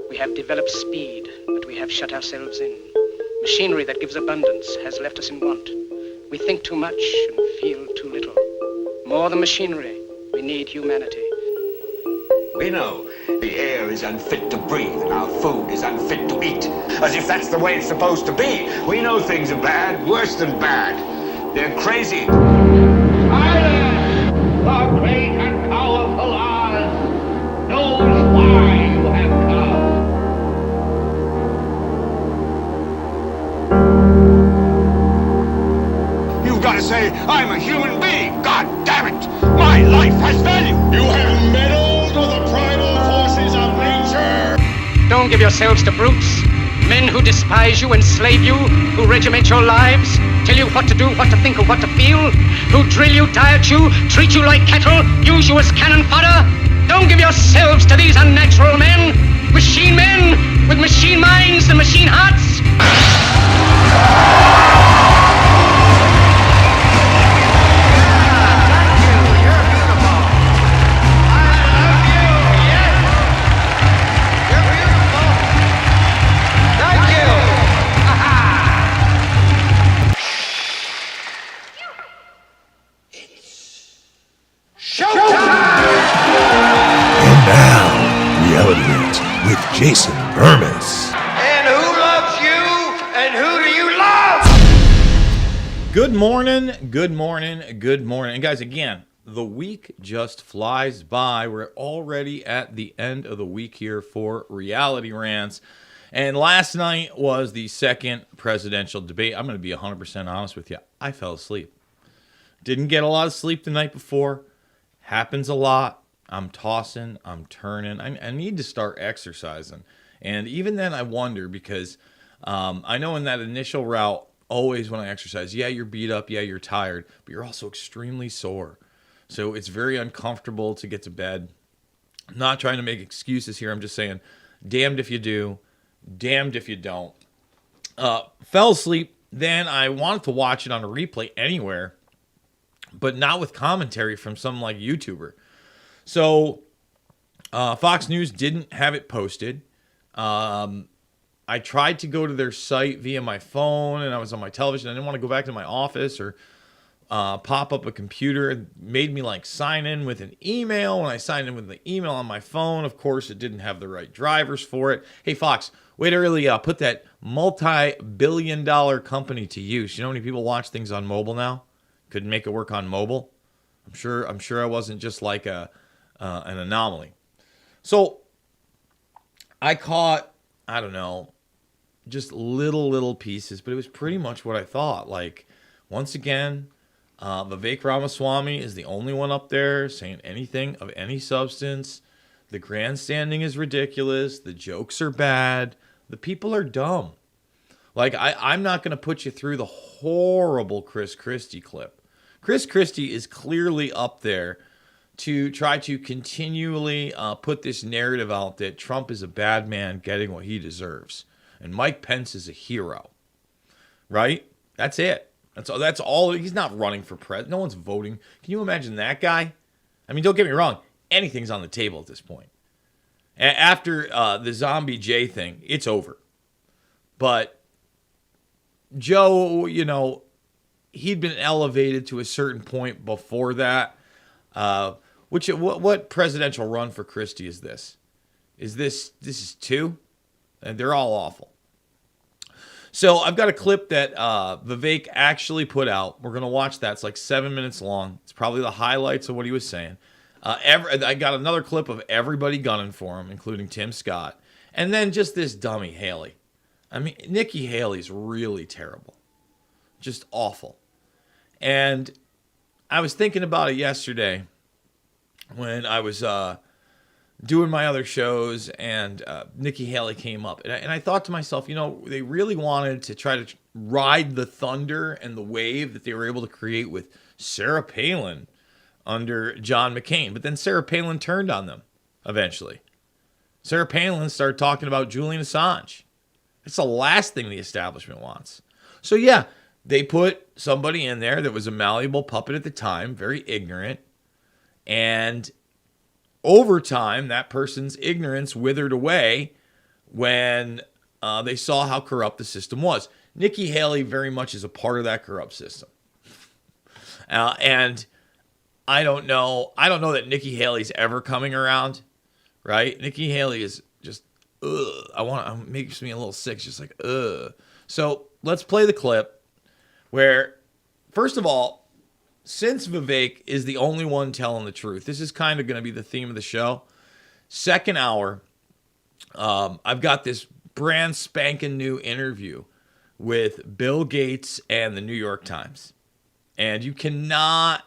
We have developed speed, but we have shut ourselves in. Machinery that gives abundance has left us in want. We think too much and feel too little. More than machinery, we need humanity. We know the air is unfit to breathe and our food is unfit to eat. As if that's the way it's supposed to be. We know things are bad, worse than bad. They're crazy. Silence! The great and powerful Oz knows why you have come. You've got to say, I'm a human being. God damn it. My life has value. You have meddled with the primal forces of nature. Don't give yourselves to brutes, men who despise you, enslave you, who regiment your lives, tell you what to do, what to think, or what to feel, who drill you, diet you, treat you like cattle, use you as cannon fodder. Don't give yourselves to these unnatural men with machine minds and machine hearts. With Jason Bermas. And who loves you? And who do you love? Good morning, good morning, good morning. And guys, again, the week just flies by. We're already at the end of the week here for Reality Rants. And last night was the second presidential debate. I'm going to be 100% honest with you. I fell asleep. Didn't get a lot of sleep the night before. Happens a lot. I'm tossing, I'm turning. I need to start exercising. And even then I wonder because I know in that initial route, always when I exercise, yeah, you're beat up, yeah, you're tired, but you're also extremely sore. So it's very uncomfortable to get to bed. I'm not trying to make excuses here. I'm just saying, damned if you do, damned if you don't. Fell asleep. Then I wanted to watch it on a replay anywhere, but not with commentary from some like YouTuber. So, Fox News didn't have it posted. I tried to go to their site via my phone, and I was on my television. I didn't want to go back to my office or pop up a computer. It made me like sign in with an email. When I signed in with the email on my phone, of course, it didn't have the right drivers for it. Hey, Fox, way to really put that multi-billion-dollar company to use. You know how many people watch things on mobile now? Couldn't make it work on mobile. I'm sure I wasn't just like an anomaly. So I caught, I don't know, just little pieces, but it was pretty much what I thought. Like, once again, Vivek Ramaswamy is the only one up there saying anything of any substance. The grandstanding is ridiculous. The jokes are bad. The people are dumb. Like, I'm not going to put you through the horrible Chris Christie clip. Chris Christie is clearly up there to try to continually put this narrative out that Trump is a bad man getting what he deserves. And Mike Pence is a hero. Right? That's it. That's all. He's not running for president. No one's voting. Can you imagine that guy? I mean, don't get me wrong. Anything's on the table at this point. After the Zombie J thing, it's over. But Joe, you know, he'd been elevated to a certain point before that. What presidential run for Christie is this? This is two? And they're all awful. So I've got a clip that Vivek actually put out. We're going to watch that. It's like 7 minutes long. It's probably the highlights of what he was saying. I got another clip of everybody gunning for him, including Tim Scott. And then just this dummy, Haley. I mean, Nikki Haley's really terrible. Just awful. And I was thinking about it yesterday when I was doing my other shows and Nikki Haley came up. And I thought to myself, you know, they really wanted to try to ride the thunder and the wave that they were able to create with Sarah Palin under John McCain. But then Sarah Palin turned on them eventually. Sarah Palin started talking about Julian Assange. It's the last thing the establishment wants. So yeah, they put somebody in there that was a malleable puppet at the time, very ignorant. And over time, that person's ignorance withered away when they saw how corrupt the system was. Nikki Haley very much is a part of that corrupt system. And I don't know that Nikki Haley's ever coming around, right? Nikki Haley is just, it makes me a little sick. It's just like, ugh. So let's play the clip where, first of all, since Vivek is the only one telling the truth, this is kind of going to be the theme of the show. Second hour, I've got this brand spanking new interview with Bill Gates and the New York Times. And you cannot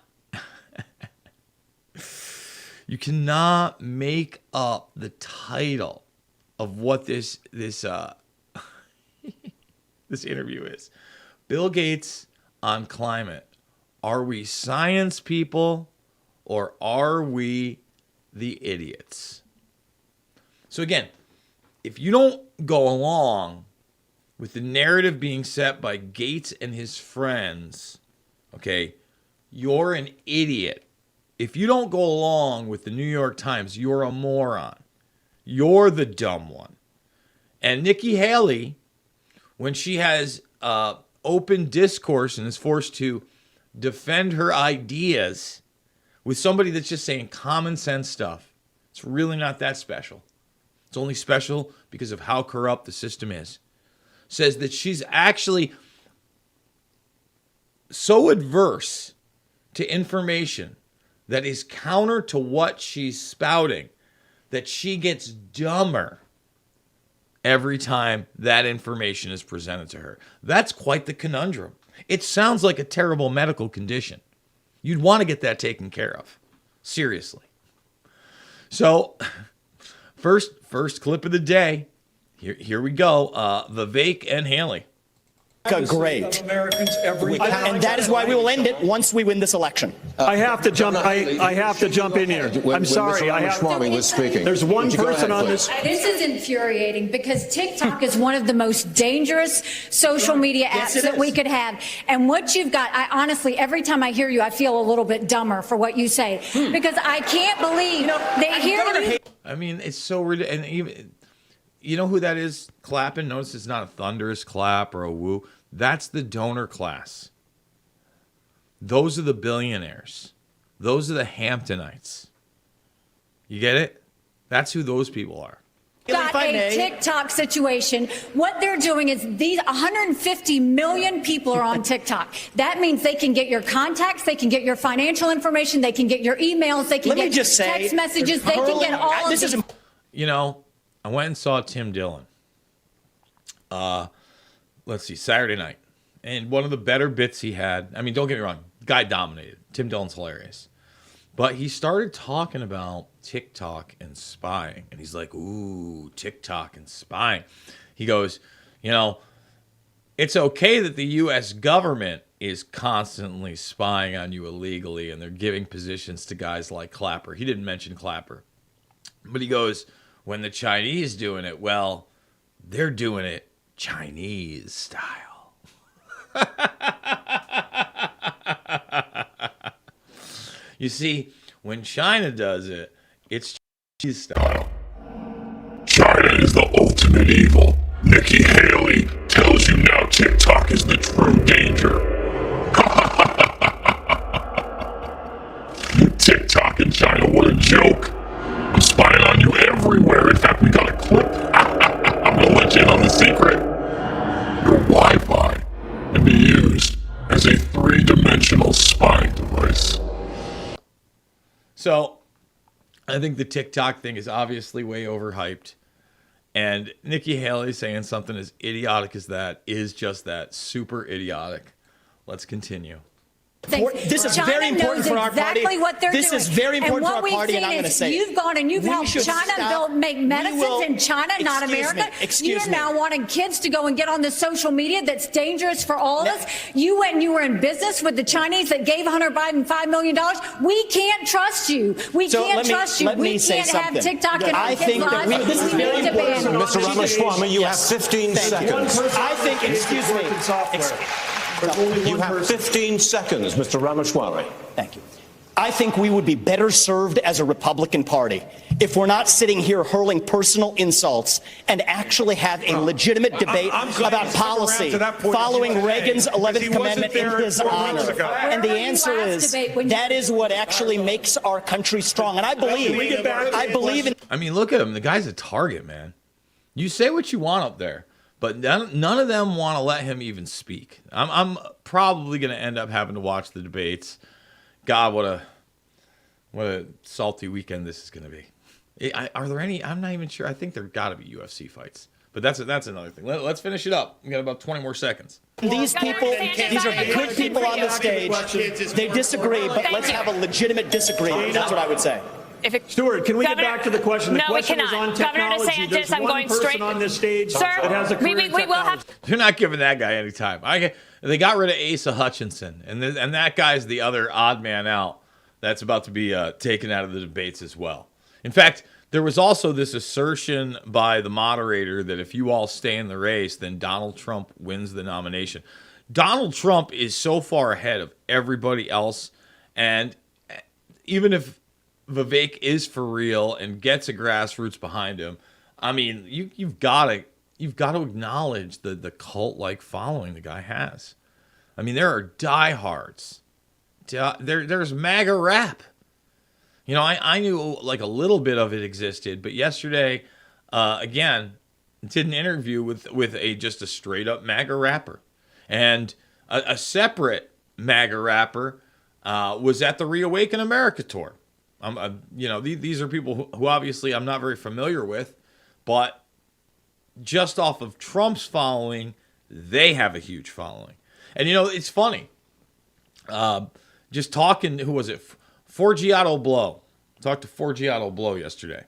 make up the title of what this this interview is. Bill Gates on climate. Are we science people or are we the idiots? So again, if you don't go along with the narrative being set by Gates and his friends, okay, you're an idiot. If you don't go along with the New York Times, you're a moron. You're the dumb one. And Nikki Haley, when she has open discourse and is forced to defend her ideas with somebody that's just saying common sense stuff, it's really not that special. It's only special because of how corrupt the system is. Says that she's actually so adverse to information that is counter to what she's spouting that she gets dumber every time that information is presented to her. That's quite the conundrum. It sounds like a terrible medical condition. You'd want to get that taken care of. Seriously. So, first clip of the day. Here we go. Vivek and Haley. Great. And that is why we will end it once we win this election. I have to jump. I have to jump in here. I'm sorry. Was speaking. There's one person on this. This is infuriating because TickTock is one of the most dangerous social media apps that we could have. And what you've got, I honestly, every time I hear you, I feel a little bit dumber for what you say because I can't believe they hear you. I mean, it's so ridiculous. And even, you know who that is clapping? Notice it's not a thunderous clap or a woo. That's the donor class. Those are the billionaires. Those are the Hamptonites. You get it? That's who those people are. Got a TikTok situation. What they're doing is these 150 million people are on TikTok. That means they can get your contacts, they can get your financial information, they can get your emails, they can get text messages, they can get all of this. You know, I went and saw Tim Dillon. Let's see, Saturday night. And one of the better bits he had, I mean, don't get me wrong, guy dominated. Tim Dillon's hilarious. But he started talking about TikTok and spying. And he's like, ooh, TikTok and spying. He goes, you know, it's okay that the U.S. government is constantly spying on you illegally and they're giving positions to guys like Clapper. He didn't mention Clapper. But he goes, when the Chinese doing it, well, they're doing it Chinese style. You see, when China does it, it's Chinese style. China is the ultimate evil. Nikki Haley tells you now TikTok is the true danger. TikTok in China, what a joke. I'm spying on you everywhere. In fact, we got a clip. I'm gonna let you in on the secret. Your Wi-Fi can be used as a 3-dimensional spying device. So, I think the TikTok thing is obviously way overhyped. And Nikki Haley saying something as idiotic as that is just that, super idiotic. Let's continue. This is very important for our party. This is very important for our party, and I'm going to say you've gone and you've helped China make medicines in China, not America. You're now wanting kids to go and get on the social media that's dangerous for all of us. You went and you were in business with the Chinese that gave Hunter Biden $5 million. We can't trust you. We can't trust you. We can't have TikTok in our kids' lives. This is very important. Mr. Ramaswamy, you have 15 seconds. I think, excuse me. You have 15 seconds, Mr. Ramaswamy. Thank you. I think we would be better served as a Republican Party if we're not sitting here hurling personal insults and actually have a legitimate debate about policy following Reagan's 11th Commandment in his honor. And the answer is that is what actually makes our country strong. And I believe in... I mean, look at him. The guy's a target, man. You say what you want up there, but none of them want to let him even speak. I'm probably going to end up having to watch the debates. God, what a salty weekend this is going to be. Are there any? I'm not even sure. I think there got to be UFC fights, but that's another thing. Let's finish it up. We got about 20 more seconds. These people, these are good people on the stage. They disagree, but let's have a legitimate disagreement. That's what I would say. Stuart, can we get back to the question? The no, question we cannot. is on technology. Governor DeSantis, I'm going straight on this stage Sir, that has a career we will have. You're not giving that guy any time. They got rid of Asa Hutchinson, and that guy's the other odd man out that's about to be taken out of the debates as well. In fact, there was also this assertion by the moderator that if you all stay in the race, then Donald Trump wins the nomination. Donald Trump is so far ahead of everybody else, and even if Vivek is for real and gets a grassroots behind him, I mean, you've got to acknowledge the cult-like following the guy has. I mean, there are diehards. There's MAGA rap. You know, I knew like a little bit of it existed, but yesterday, again, did an interview with just a straight up MAGA rapper, and a separate MAGA rapper was at the Reawaken America tour. These are people who obviously I'm not very familiar with, but just off of Trump's following, they have a huge following. And it's funny. Just talking, who was it? Forgiato Blow. Talked to Forgiato Blow yesterday.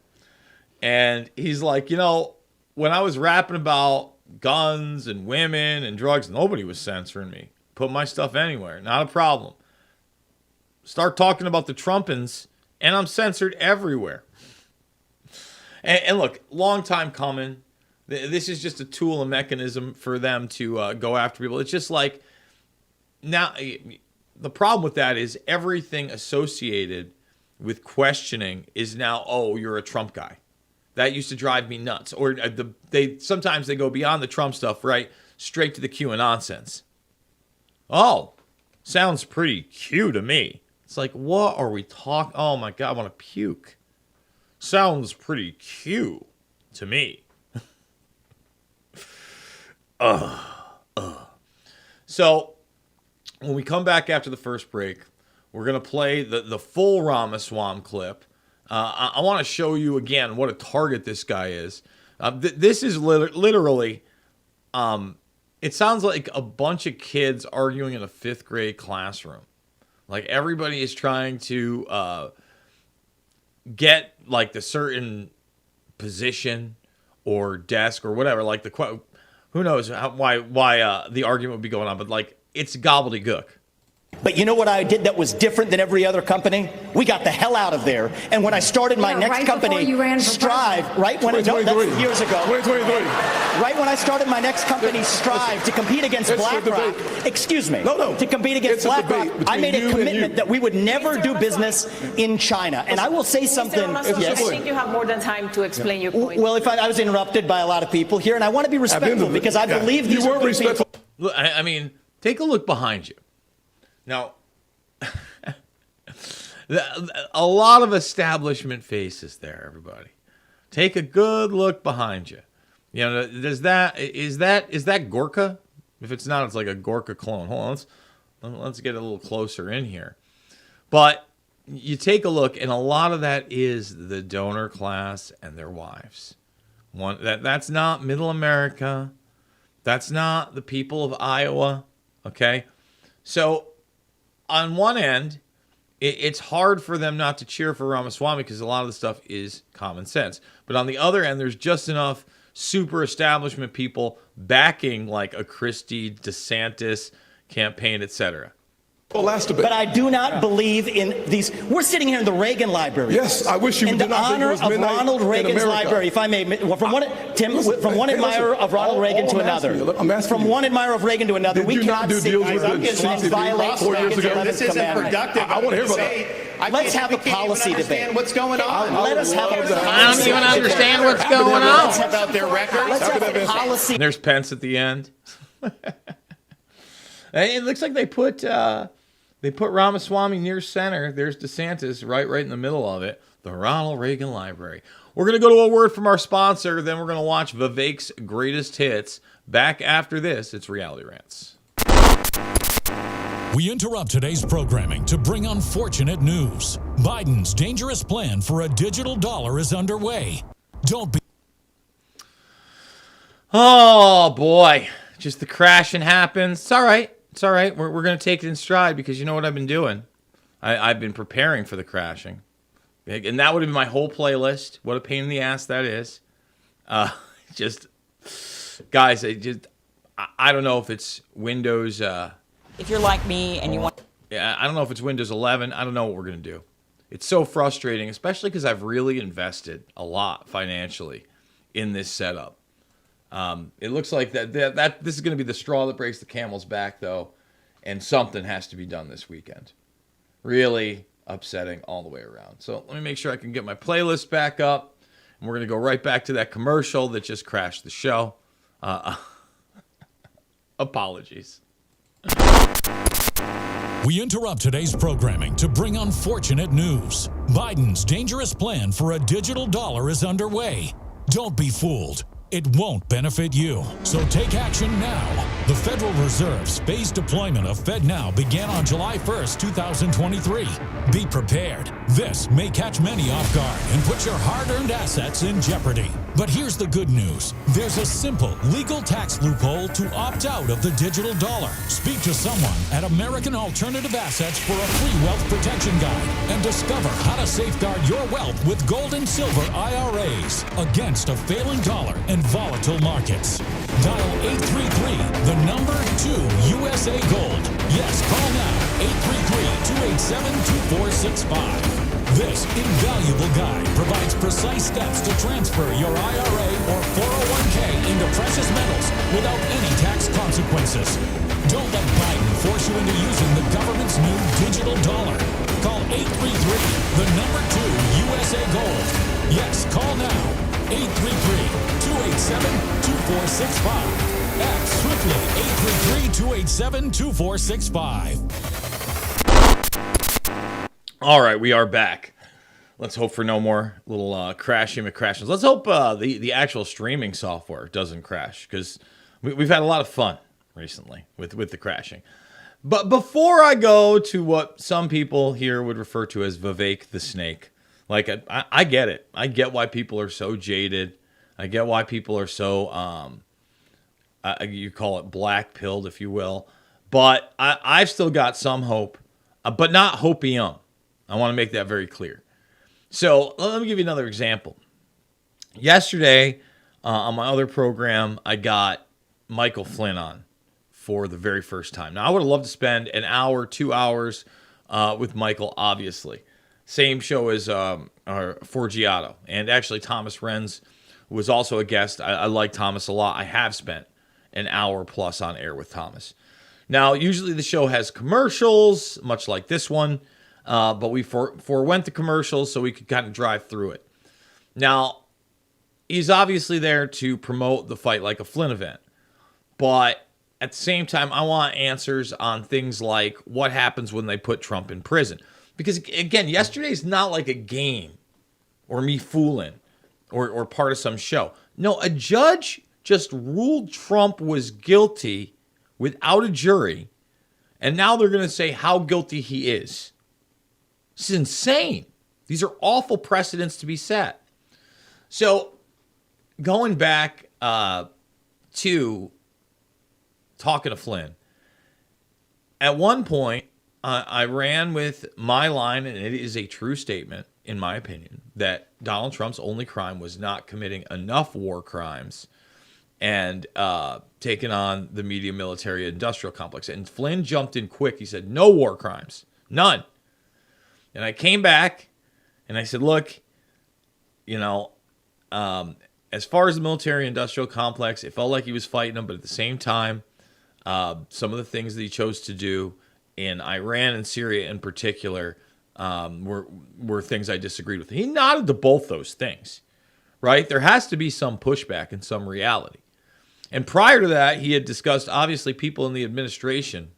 And he's like, when I was rapping about guns and women and drugs, nobody was censoring me. Put my stuff anywhere. Not a problem. Start talking about the Trumpins, and I'm censored everywhere. And look, long time coming. This is just a tool and mechanism for them to go after people. It's just like, now, the problem with that is everything associated with questioning is now, oh, you're a Trump guy. That used to drive me nuts. Or sometimes they go beyond the Trump stuff, right? Straight to the Q and nonsense. Oh, sounds pretty Q to me. It's like, what are we talking? Oh my God, I want to puke. Sounds pretty Q to me. So when we come back after the first break, we're going to play the full Ramaswamy clip. I want to show you again what a target this guy is. This is literally, it sounds like a bunch of kids arguing in a 5th grade classroom. Like everybody is trying to get like the certain position or desk or whatever. Like who knows why the argument would be going on, but like it's gobbledygook. But you know what I did that was different than every other company? We got the hell out of there. And when I started my next company, Strive, right when that's years ago. 2023. Right when I started my next company, Strive, to compete against BlackRock. Excuse me. No. To compete against BlackRock, I made a commitment that we would never do business in China. And I will say something. Yes. I think you have more than time to explain your point. Well, if I was interrupted by a lot of people here, and I want to be respectful because I believe these are good people. Look, I mean, take a look behind you. Now, a lot of establishment faces there, everybody. Take a good look behind you. Is that Gorka? If it's not, it's like a Gorka clone. Hold on, let's get a little closer in here. But you take a look, and a lot of that is the donor class and their wives. That's not Middle America. That's not the people of Iowa. Okay, so on one end, it's hard for them not to cheer for Ramaswamy because a lot of the stuff is common sense. But on the other end, there's just enough super establishment people backing like a Christie, DeSantis campaign, etc. Well, last debate. But I do not believe in these. We're sitting here in the Reagan Library. Yes, I wish you in did the not think it honor was of midnight Ronald in Reagan's America. library. If I may, from one admirer of Ronald Reagan to another. From one admirer of Reagan to another, we cannot see violate Reagan's 11th commandment. I want to hear about that. Let's have a policy debate. What's going on? Let us have a policy debate. I don't even understand what's going on. About their record. Let's have a policy. And there's Pence at the end. It looks like they put Ramaswamy near center. There's DeSantis right in the middle of it. The Ronald Reagan Library. We're going to go to a word from our sponsor. Then we're going to watch Vivek's greatest hits. Back after this, it's Reality Rants. We interrupt today's programming to bring unfortunate news. Biden's dangerous plan for a digital dollar is underway. Don't be... Oh, boy. Just the crashing happens. It's all right. It's all right. We're going to take it in stride because you know what I've been doing? I've been preparing for the crashing. And that would have been my whole playlist. What a pain in the ass that is. Guys, I don't know if it's Windows... if you're like me and you want... Yeah, I don't know if it's Windows 11. I don't know what we're going to do. It's so frustrating, especially because I've really invested a lot financially in this setup. It looks like that this is going to be the straw that breaks the camel's back, though, and something has to be done this weekend. Really upsetting all the way around. So let me make sure I can get my playlist back up, and we're going to go right back to that commercial that just crashed the show. Apologies. We interrupt today's programming to bring unfortunate news. Biden's dangerous plan for a digital dollar is underway. Don't be fooled. It won't benefit you. So take action now. The Federal Reserve's phased deployment of FedNow began on July 1st, 2023. Be prepared. This may catch many off guard and put your hard-earned assets in jeopardy. But here's the good news. There's a simple legal tax loophole to opt out of the digital dollar. Speak to someone at American Alternative Assets for a free wealth protection guide and discover how to safeguard your wealth with gold and silver IRAs against a failing dollar and volatile markets. Dial 833, the number 2 USA Gold. Yes, call now, 833-287-2465. This invaluable guide provides precise steps to transfer your IRA or 401k into precious metals without any tax consequences. Don't let Biden force you into using the government's new digital dollar. Call 833, the number 2 USA Gold. Yes, call now, 833-287-2465. Act swiftly, 833-287-2465. All right, we are back. Let's hope for no more little crashy McCrashes. Let's hope the actual streaming software doesn't crash, because we've had a lot of fun recently with the crashing. But before I go to what some people here would refer to as Vivek the Snake, like I get it. I get why people are so jaded. I get why people are so, you call it black-pilled, if you will. But I've still got some hope, but not hopium. I want to make that very clear. So let me give you another example. Yesterday, on my other program, I got Michael Flynn on for the very first time. Now, I would have loved to spend an hour, 2 hours with Michael, obviously. Same show as Forgiato. And actually, Thomas Renz was also a guest. I like Thomas a lot. I have spent an hour plus on air with Thomas. Now, usually the show has commercials, much like this one. But we forewent the commercials so we could kind of drive through it. Now, he's obviously there to promote the Fight Like a Flynn event. But at the same time, I want answers on things like what happens when they put Trump in prison. Because, again, yesterday's not like a game or me fooling or part of some show. No, a judge just ruled Trump was guilty without a jury. And now they're going to say how guilty he is. This is insane. These are awful precedents to be set. So, going back to talking to Flynn, at one point, I ran with my line, and it is a true statement, in my opinion, that Donald Trump's only crime was not committing enough war crimes and taken on the media military industrial complex. And Flynn jumped in quick. He said, no war crimes, none. And I came back and I said, look, as far as the military industrial complex, it felt like he was fighting them, but at the same time, some of the things that he chose to do in Iran and Syria in particular were things I disagreed with. He nodded to both those things, right? There has to be some pushback and some reality. And prior to that, he had discussed, obviously, people in the administration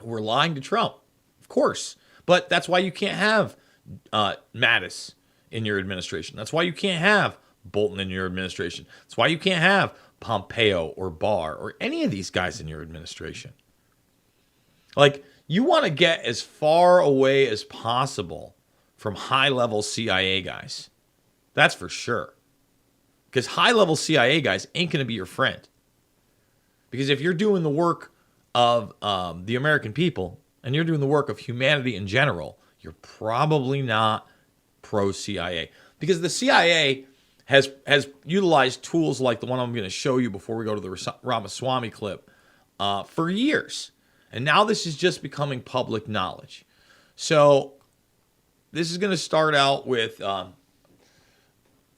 were lying to Trump, of course. But that's why you can't have Mattis in your administration. That's why you can't have Bolton in your administration. That's why you can't have Pompeo or Barr or any of these guys in your administration. Like, you want to get as far away as possible from high-level CIA guys. That's for sure. Because high-level CIA guys ain't going to be your friend. Because if you're doing the work of the American people and you're doing the work of humanity in general, you're probably not pro-CIA. Because the CIA has utilized tools like the one I'm going to show you before we go to the Ramaswamy clip for years. And now this is just becoming public knowledge. So this is going to start out with...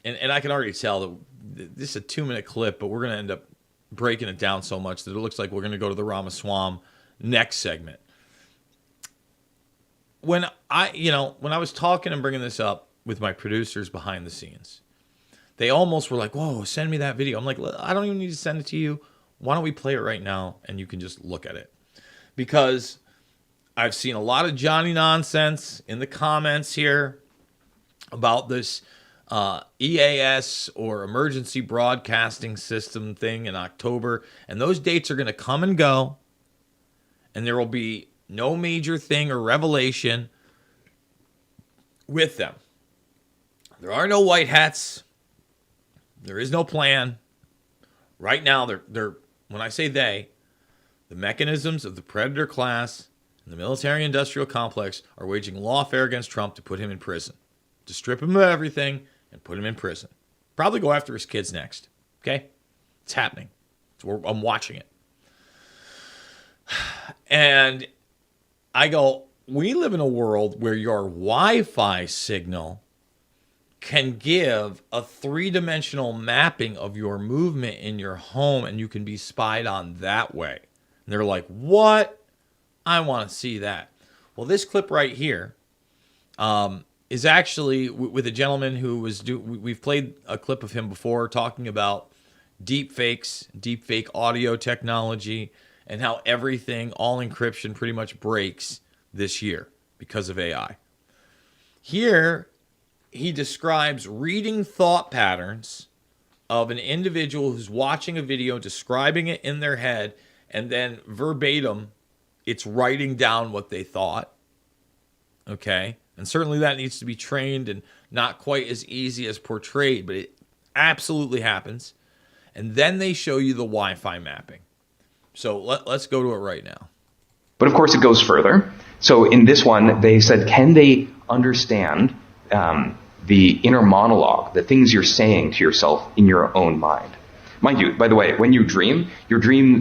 And I can already tell that this is a 2-minute clip, but we're going to end up breaking it down so much that it looks like we're going to go to the Ramaswamy next segment. When I was talking and bringing this up with my producers behind the scenes, they almost were like, whoa, send me that video. I'm like, I don't even need to send it to you. Why don't we play it right now and you can just look at it? Because I've seen a lot of Johnny nonsense in the comments here about this EAS or Emergency Broadcasting System thing in October. And those dates are going to come and go. And there will be no major thing or revelation with them. There are no white hats. There is no plan. Right now, they're when I say they, the mechanisms of the predator class and the military-industrial complex are waging lawfare against Trump to put him in prison, to strip him of everything and put him in prison. Probably go after his kids next. Okay? It's happening. I'm watching it. And I go, we live in a world where your Wi-Fi signal can give a 3-dimensional mapping of your movement in your home, and you can be spied on that way. And they're like, what? I want to see that. Well, this clip right here is actually with a gentleman who was we've played a clip of him before talking about deep fake audio technology and how everything, all encryption pretty much breaks this year because of AI. Here, he describes reading thought patterns of an individual who's watching a video, describing it in their head, and then verbatim, it's writing down what they thought. Okay? And certainly that needs to be trained and not quite as easy as portrayed, but it absolutely happens. And then they show you the Wi-Fi mapping. So let's go to it right now. But of course it goes further. So in this one, they said, can they understand the inner monologue, the things you're saying to yourself in your own mind? Mind you, by the way, when you dream,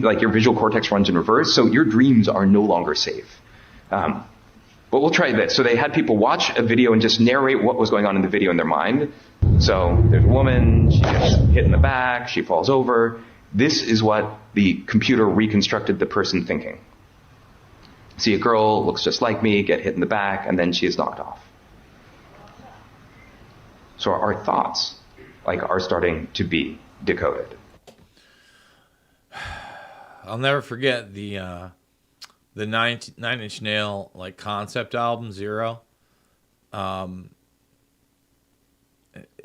like your visual cortex runs in reverse, so your dreams are no longer safe. But we'll try this. So they had people watch a video and just narrate what was going on in the video in their mind. So there's a woman, she gets hit in the back, she falls over. This is what the computer reconstructed the person thinking. See a girl, looks just like me, get hit in the back, and then she is knocked off. So our thoughts, are starting to be decoded. I'll never forget the Nine Inch Nail concept album Zero.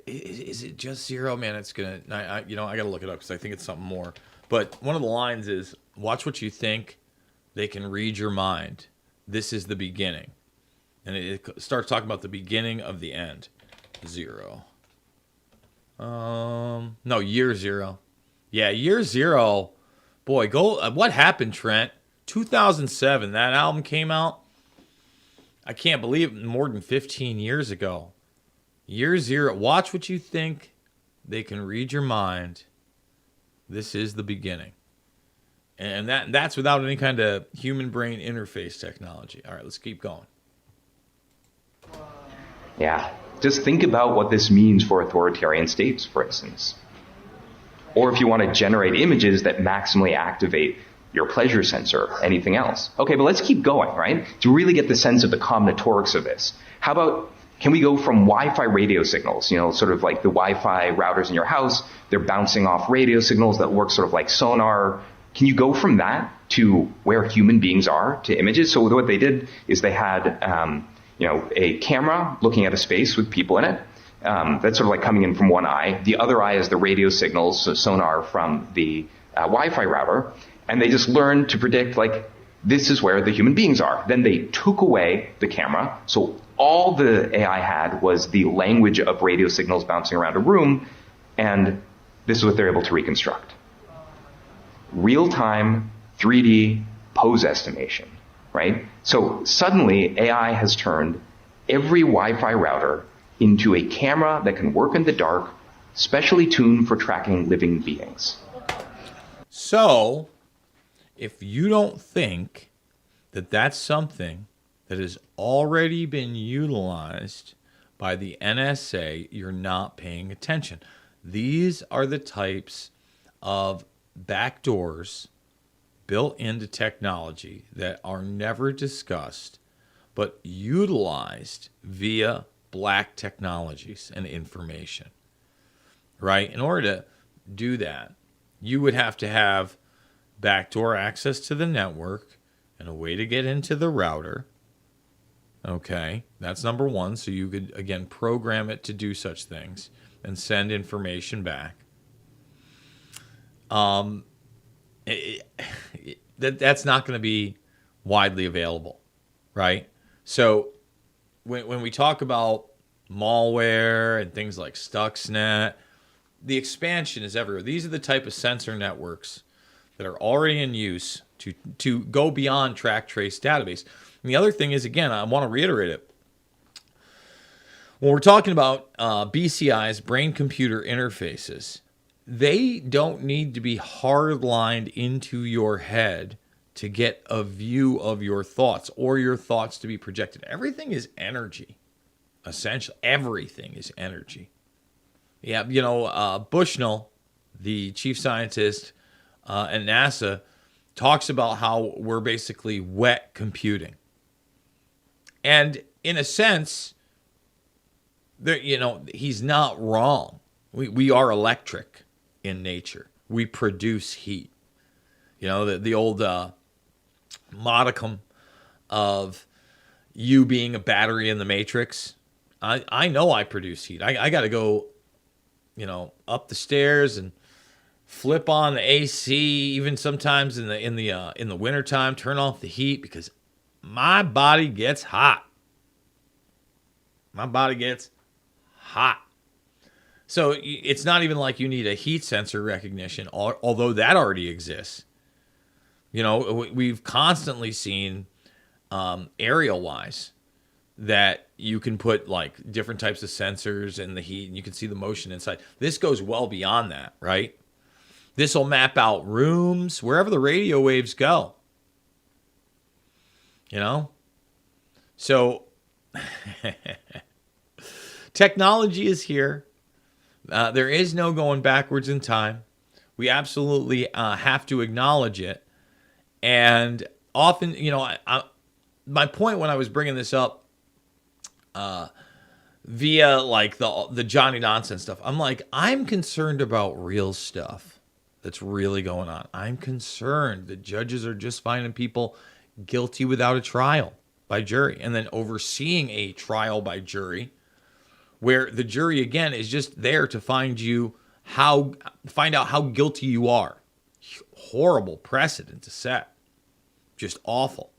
Is it just Zero? Man, it's gonna. I gotta look it up because I think it's something more. But one of the lines is, "Watch what you think. They can read your mind. This is the beginning," and it starts talking about the beginning of the end. Zero. No, Year Zero. Yeah, Year Zero. Boy, go. What happened, Trent? 2007. That album came out. I can't believe it, more than 15 years ago. Year Zero. Watch what you think. They can read your mind. This is the beginning. And that's without any kind of human brain interface technology. All right, let's keep going. Yeah. Just think about what this means for authoritarian states, for instance. Or if you want to generate images that maximally activate your pleasure sensor, anything else. Okay, but let's keep going, right? To really get the sense of the combinatorics of this. How about, can we go from Wi-Fi radio signals, sort of like the Wi-Fi routers in your house, they're bouncing off radio signals that work sort of like sonar. Can you go from that to where human beings are, to images? So what they did is they had, a camera looking at a space with people in it. That's sort of like coming in from one eye. The other eye is the radio signals, so sonar from the Wi-Fi router. And they just learned to predict, like, this is where the human beings are. Then they took away the camera. So all the AI had was the language of radio signals bouncing around a room. And this is what they're able to reconstruct. Real-time 3D pose estimation, right? So suddenly AI has turned every Wi-Fi router into a camera that can work in the dark, specially tuned for tracking living beings. So, if you don't think that that's something that has already been utilized by the NSA, you're not paying attention. These are the types of backdoors built into technology that are never discussed, but utilized via black technologies and information, right? In order to do that, you would have to have backdoor access to the network and a way to get into the router. Okay, that's number one. So you could, again, program it to do such things and send information back. That's not going to be widely available, right? So when we talk about malware and things like Stuxnet, the expansion is everywhere. These are the type of sensor networks that are already in use to go beyond track trace database. And the other thing is, again, I want to reiterate it. When we're talking about BCIs, brain-computer interfaces, they don't need to be hard-lined into your head to get a view of your thoughts or your thoughts to be projected. Everything is energy, essentially. Everything is energy. Yeah, Bushnell, the chief scientist at NASA, talks about how we're basically wet computing. And in a sense, he's not wrong. We are electric in nature. We produce heat. The old modicum of you being a battery in the Matrix. I know I produce heat. I got to go, up the stairs and flip on the AC, even sometimes in the wintertime, turn off the heat because my body gets hot. My body gets hot. So it's not even like you need a heat sensor recognition, although that already exists. We've constantly seen aerial-wise that you can put like different types of sensors in the heat and you can see the motion inside. This goes well beyond that, right? This will map out rooms, wherever the radio waves go. So technology is here. There is no going backwards in time. We absolutely have to acknowledge it. And often, my point when I was bringing this up via like the Johnny Nonsense stuff, I'm concerned about real stuff that's really going on. I'm concerned that judges are just finding people guilty without a trial by jury and then overseeing a trial by jury where the jury, again, is just there to find out how guilty you are. Horrible precedent to set. Just awful.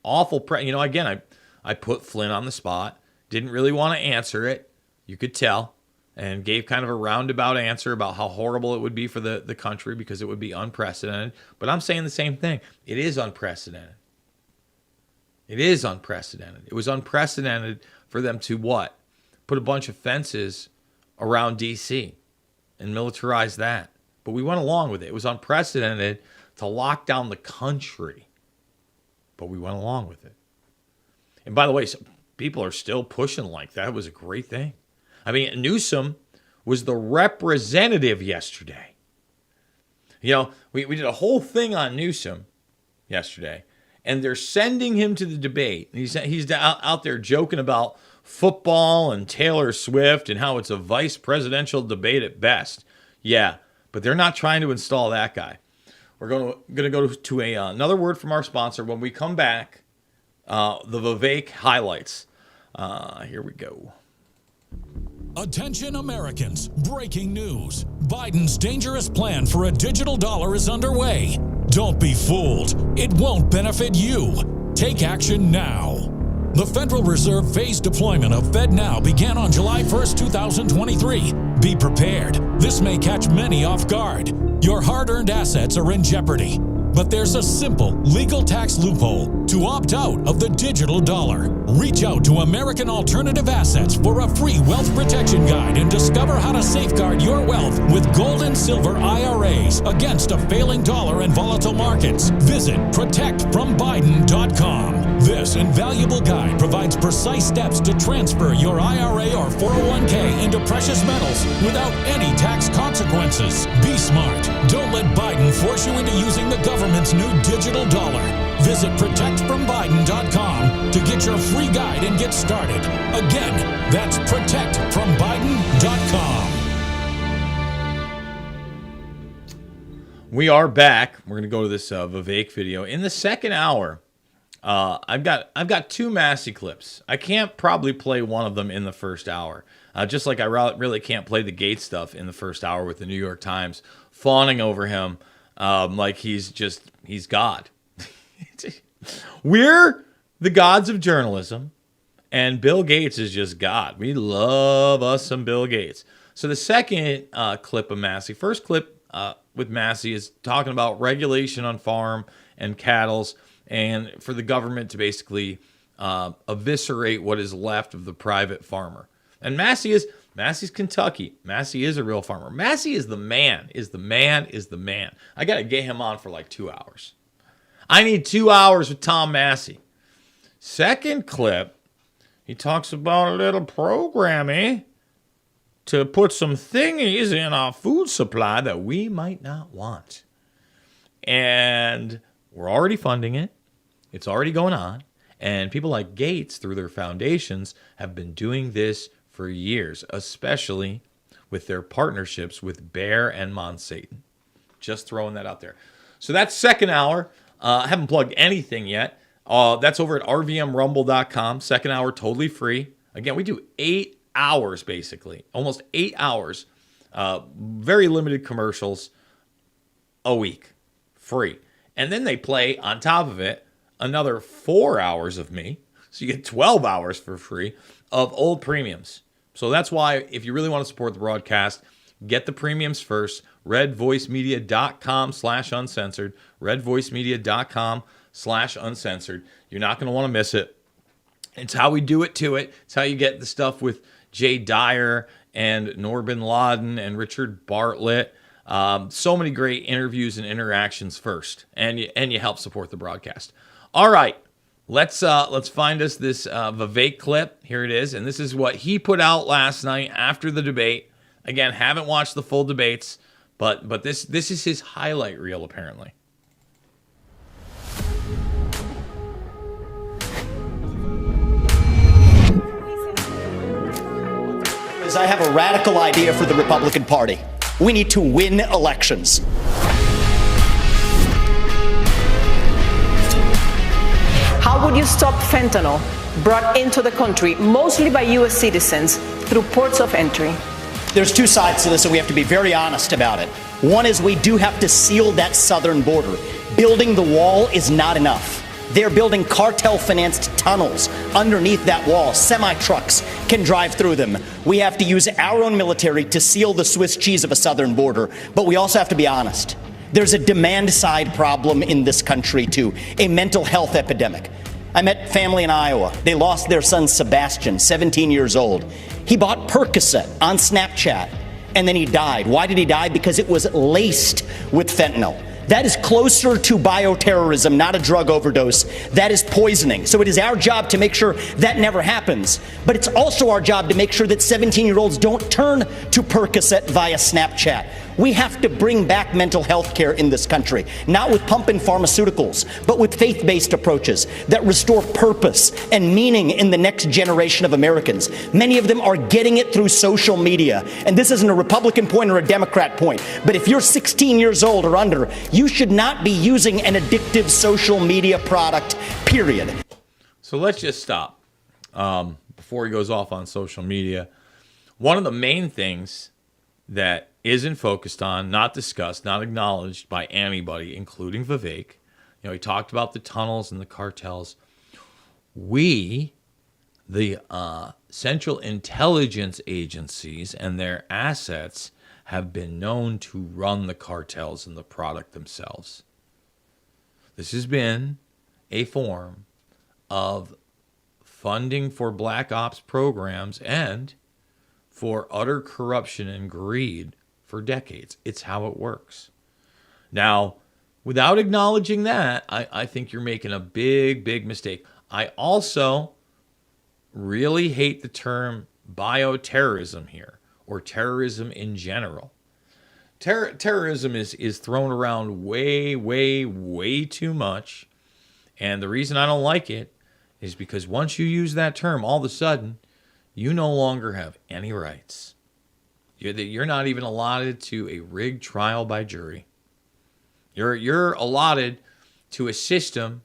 Again, I put Flynn on the spot. Didn't really want to answer it. You could tell. And gave kind of a roundabout answer about how horrible it would be for the country because it would be unprecedented. But I'm saying the same thing. It is unprecedented. It is unprecedented. It was unprecedented for them to what? Put a bunch of fences around D.C. and militarize that. but we went along with it. It was unprecedented to lock down the country, but we went along with it. And by the way, some people are still pushing like that. It was a great thing. I mean, Newsom was the representative yesterday. You know, we did a whole thing on Newsom yesterday, and they're sending him to the debate. He's out there joking about football and Taylor Swift and how it's a vice presidential debate at best. Yeah, but they're not trying to install that guy. We're going to go to another word from our sponsor. When we come back, the Vivek highlights. Here we go. Attention Americans, breaking news. Biden's dangerous plan for a digital dollar is underway. Don't be fooled. It won't benefit you. Take action now. The Federal Reserve phased deployment of FedNow began on July 1st, 2023. Be prepared. This may catch many off guard. Your hard-earned assets are in jeopardy. But there's a simple legal tax loophole to opt out of the digital dollar. Reach out to American Alternative Assets for a free wealth protection guide and discover how to safeguard your wealth with gold and silver IRAs against a failing dollar and volatile markets. Visit protectfrombiden.com. This invaluable guide provides precise steps to transfer your IRA or 401k into precious metals without any tax consequences. Be smart. Don't let Biden force you into using the government's new digital dollar. Visit protectfrombiden.com to get your free guide and get started. Again, that's protectfrombiden.com. We are back. We're going to go to this Vivek video. In the second hour, I've got two Massey clips. I can't probably play one of them in the first hour. Just like I really can't play the Gates stuff in the first hour with the New York Times fawning over him like he's God. We're the gods of journalism, and Bill Gates is just God. We love us some Bill Gates. So the second clip of Massey, first clip with Massey is talking about regulation on farm and cattle's, and for the government to basically eviscerate what is left of the private farmer. And Massey's Kentucky. Massey is a real farmer. Massey is the man. I got to get him on for like 2 hours. I need 2 hours with Tom Massey. Second clip, he talks about a little programming to put some thingies in our food supply that we might not want. And we're already funding it. It's already going on. And people like Gates, through their foundations, have been doing this for years, especially with their partnerships with Bayer and Monsanto. Just throwing that out there. So that's second hour. I haven't plugged anything yet. That's over at rvmrumble.com. Second hour, totally free. Again, we do 8 hours, basically. Almost 8 hours. Very limited commercials a week. Free. And then they play, on top of it, another 4 hours of me. So you get 12 hours for free of old premiums. So that's why, if you really want to support the broadcast, get the premiums first. redvoicemedia.com/uncensored. redvoicemedia.com/uncensored. You're not going to want to miss it. It's how we do it to it. It's how you get the stuff with Jay Dyer and Noor bin Laden and Richard Bartlett. So many great interviews and interactions first, and you help support the broadcast. All right, let's find us this Vivek clip. Here it is, and this is what he put out last night after the debate. Again, haven't watched the full debates, but this is his highlight reel apparently. I have a radical idea for the Republican Party. We need to win elections. How would you stop fentanyl brought into the country, mostly by U.S. citizens, through ports of entry? There's two sides to this, and we have to be very honest about it. One is we do have to seal that southern border. Building the wall is not enough. They're building cartel-financed tunnels underneath that wall. Semi-trucks can drive through them. We have to use our own military to seal the Swiss cheese of a southern border. But we also have to be honest. There's a demand-side problem in this country, too, a mental health epidemic. I met family in Iowa. They lost their son, Sebastian, 17 years old. He bought Percocet on Snapchat. and then he died. Why did he die? Because it was laced with fentanyl. That is closer to bioterrorism, not a drug overdose. That is poisoning. So it is our job to make sure that never happens. But it's also our job to make sure that 17-year-olds don't turn to Percocet via Snapchat. We have to bring back mental health care in this country, not with pump-in pharmaceuticals, but with faith-based approaches that restore purpose and meaning in the next generation of Americans. Many of them are getting it through social media. And this isn't a Republican point or a Democrat point, but if you're 16 years old or under, you should not be using an addictive social media product, period. So let's just stop before he goes off on social media. One of the main things that isn't focused on, not discussed, not acknowledged by anybody, including Vivek. You know, he talked about the tunnels and the cartels. We, the Central Intelligence Agencies and their assets, have been known to run the cartels and the product themselves. This has been a form of funding for black ops programs and for utter corruption and greed for decades. It's how it works. Now, without acknowledging that, I think you're making a big, big mistake. I also really hate the term bioterrorism here, or terrorism in general. Terrorism is thrown around way, way, way too much. And the reason I don't like it is because once you use that term, all of a sudden, you no longer have any rights. You're not even allotted to a rigged trial by jury. You're allotted to a system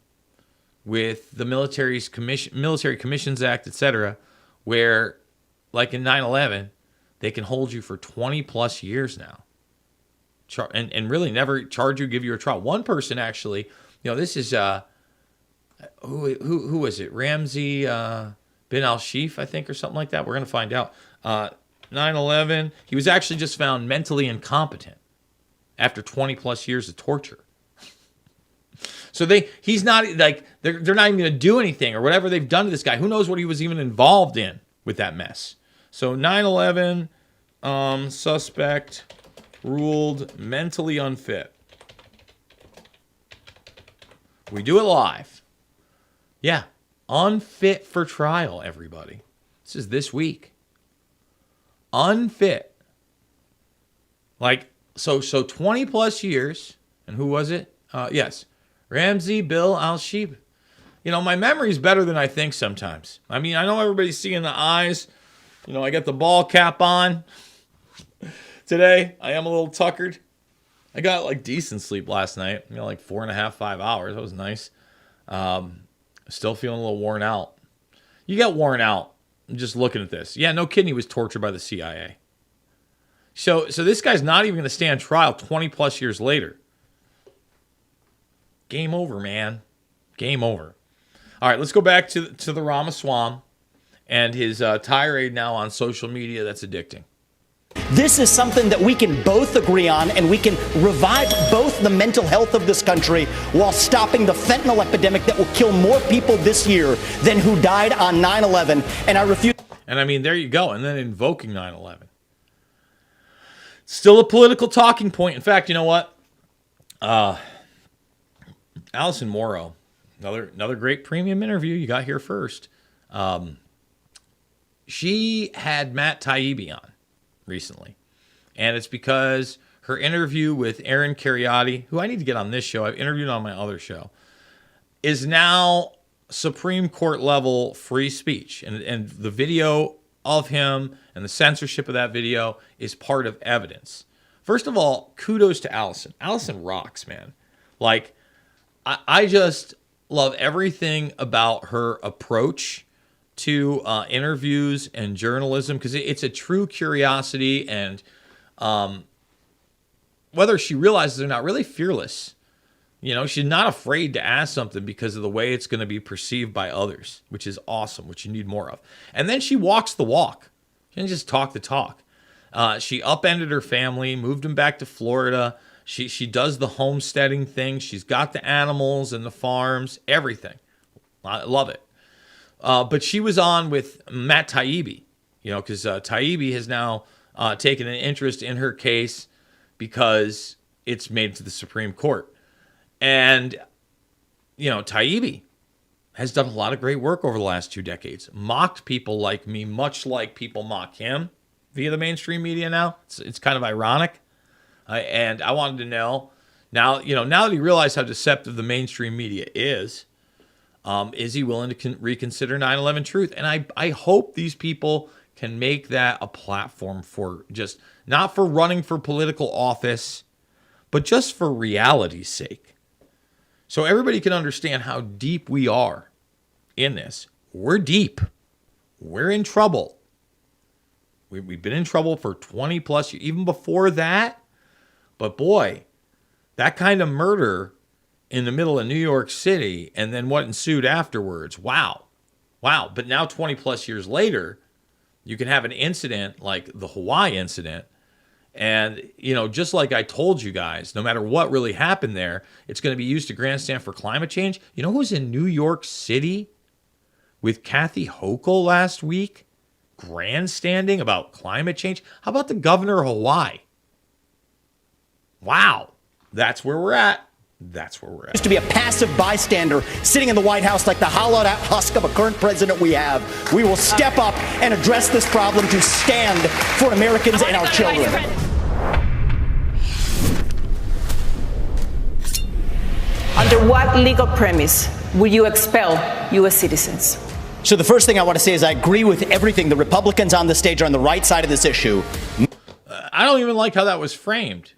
with the Military Commissions Act, etc., where, like in 9/11, they can hold you for 20 plus years now, and really never charge you, give you a trial. One person actually, this is who was it? Ramzi bin al-Shif, I think, or something like that. We're gonna find out. 9/11, he was actually just found mentally incompetent after 20 plus years of torture. So he's not like, they're not even going to do anything or whatever they've done to this guy. Who knows what he was even involved in with that mess. So 9/11 suspect ruled mentally unfit. We do it live. Yeah, unfit for trial, everybody. This is this week. Unfit. Like, so 20 plus years. And who was it? Yes. Ramzi Bill al-Shib. My memory's better than I think sometimes. I mean, I know everybody's seeing the eyes. I got the ball cap on. Today, I am a little tuckered. I got like decent sleep last night. Like 4.5, 5 hours. That was nice. Still feeling a little worn out. You get worn out just looking at this. Yeah, no kidding. He was tortured by the CIA. So this guy's not even going to stand trial 20 plus years later. Game over, man. Game over. All right, let's go back to the Ramaswamy and his tirade now on social media that's addicting. This is something that we can both agree on, and we can revive both the mental health of this country while stopping the fentanyl epidemic that will kill more people this year than who died on 9/11. And I refuse. And I mean, there you go. And then invoking 9/11. Still a political talking point. In fact, you know what? Allison Morrow, another great premium interview. You got here first. She had Matt Taibbi on recently. And it's because her interview with Aaron Kheriaty, who I need to get on this show, I've interviewed on my other show, is now Supreme Court level free speech. And the video of him and the censorship of that video is part of evidence. First of all, kudos to Allison. Allison rocks, man. Like, I just love everything about her approach to interviews and journalism, because it's a true curiosity, and whether she realizes it or not, really fearless. She's not afraid to ask something because of the way it's going to be perceived by others, which is awesome, which you need more of. And then she walks the walk. She didn't just talk the talk. She upended her family, moved them back to Florida. She does the homesteading thing. She's got the animals and the farms, everything. I love it. But she was on with Matt Taibbi, because Taibbi has now taken an interest in her case because it's made it to the Supreme Court. And, Taibbi has done a lot of great work over the last 2 decades, mocked people like me, much like people mock him via the mainstream media now. It's kind of ironic. And I wanted to know, now that he realized how deceptive the mainstream media is he willing to reconsider 9/11 truth? And I hope these people can make that a platform for just, not for running for political office, but just for reality's sake. So everybody can understand how deep we are in this. We're deep. We're in trouble. We've been in trouble for 20 plus years, even before that. But boy, that kind of murder in the middle of New York City and then what ensued afterwards. Wow. But now 20 plus years later, you can have an incident like the Hawaii incident. And, just like I told you guys, no matter what really happened there, it's going to be used to grandstand for climate change. You know who's in New York City with Kathy Hochul last week, grandstanding about climate change? How about the governor of Hawaii? Wow. That's where we're at. To be a passive bystander sitting in the White House like the hollowed out husk of a current president we have. We will step up and address this problem to stand for Americans and our children. Under what legal premise will you expel U.S. citizens? So the first thing I want to say is I agree with everything. The Republicans on the stage are on the right side of this issue. I don't even like how that was framed.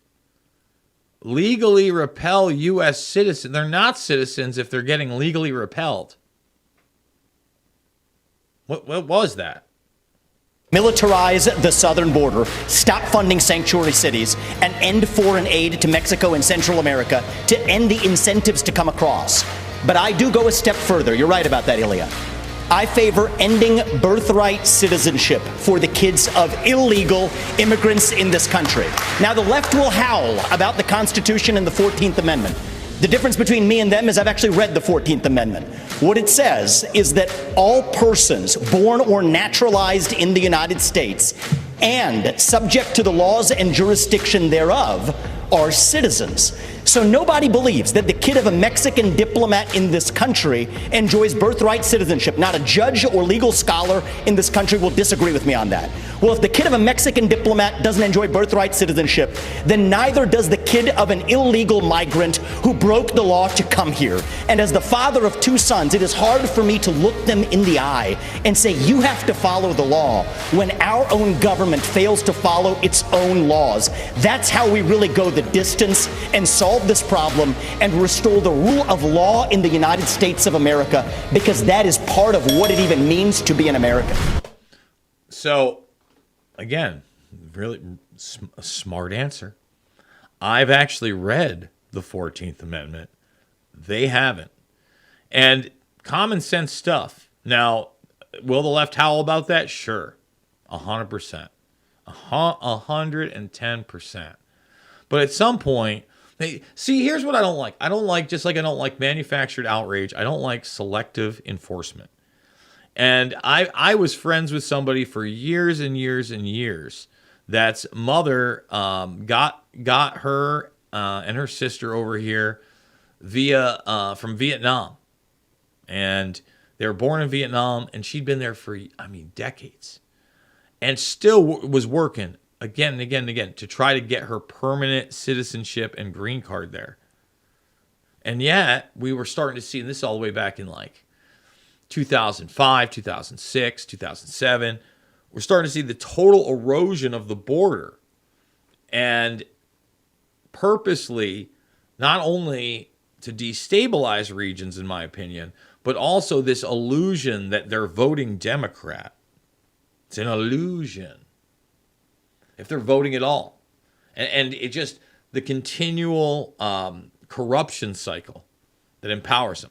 Legally repel U.S. citizens. They're not citizens if they're getting legally repelled. What was that? Militarize the southern border, stop funding sanctuary cities, and end foreign aid to Mexico and Central America to end the incentives to come across. But I do go a step further. You're right about that, Ilya. I favor ending birthright citizenship for the kids of illegal immigrants in this country. Now, the left will howl about the Constitution and the 14th Amendment. The difference between me and them is I've actually read the 14th Amendment. What it says is that all persons born or naturalized in the United States and subject to the laws and jurisdiction thereof are citizens. So nobody believes that the kid of a Mexican diplomat in this country enjoys birthright citizenship. Not a judge or legal scholar in this country will disagree with me on that. Well, if the kid of a Mexican diplomat doesn't enjoy birthright citizenship, then neither does the kid of an illegal migrant who broke the law to come here. And as the father of 2 sons, it is hard for me to look them in the eye and say, you have to follow the law when our own government fails to follow its own laws. That's how we really go the distance and solve this problem and restore the rule of law in the United States of America, because that is part of what it even means to be an American. So, again, really a smart answer. I've actually read the 14th Amendment. They haven't. And common sense stuff. Now, will the left howl about that? Sure. 100%. 110%. But at some point, see, here's what I don't like. I don't like, just like I don't like manufactured outrage, I don't like selective enforcement. And I was friends with somebody for years and years and years that's mother got her and her sister over here via from Vietnam. And they were born in Vietnam, and she'd been there for, decades. And still was working again and again and again to try to get her permanent citizenship and green card there. And yet we were starting to see, and this is all the way back in like 2005, 2006, 2007, we're starting to see the total erosion of the border. And purposely, not only to destabilize regions, in my opinion, but also this illusion that they're voting Democrat. It's an illusion. If they're voting at all. And it just, the continual corruption cycle that empowers them.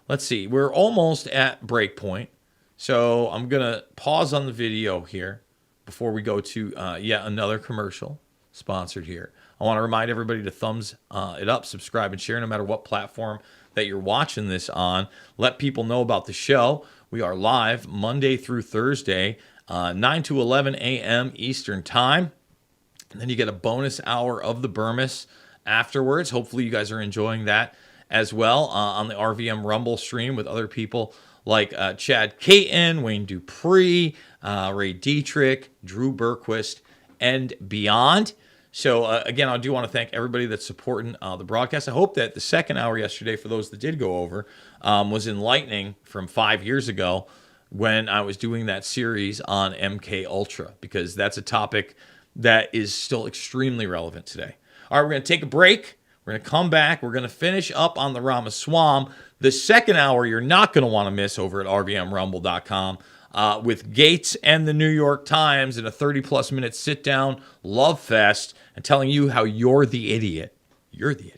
Let's see, we're almost at break point. So I'm going to pause on the video here before we go to yet another commercial sponsored here. I want to remind everybody to thumbs it up, subscribe, and share no matter what platform that you're watching this on. Let people know about the show. We are live Monday through Thursday 9 to 11 a.m. Eastern Time. And then you get a bonus hour of the Bermas afterwards. Hopefully you guys are enjoying that as well on the RVM Rumble stream with other people like Chad Caton, Wayne Dupree, Ray Dietrich, Drew Berquist, and beyond. So, again, I do want to thank everybody that's supporting the broadcast. I hope that the second hour yesterday, for those that did go over, was enlightening from 5 years ago when I was doing that series on MK Ultra, because that's a topic that is still extremely relevant today. All right, we're going to take a break. We're going to come back. We're going to finish up on the Ramaswamy. The second hour you're not going to want to miss over at rvmrumble.com. With Gates and the New York Times in a 30-plus minute sit-down love fest and telling you how you're the idiot. You're the idiot.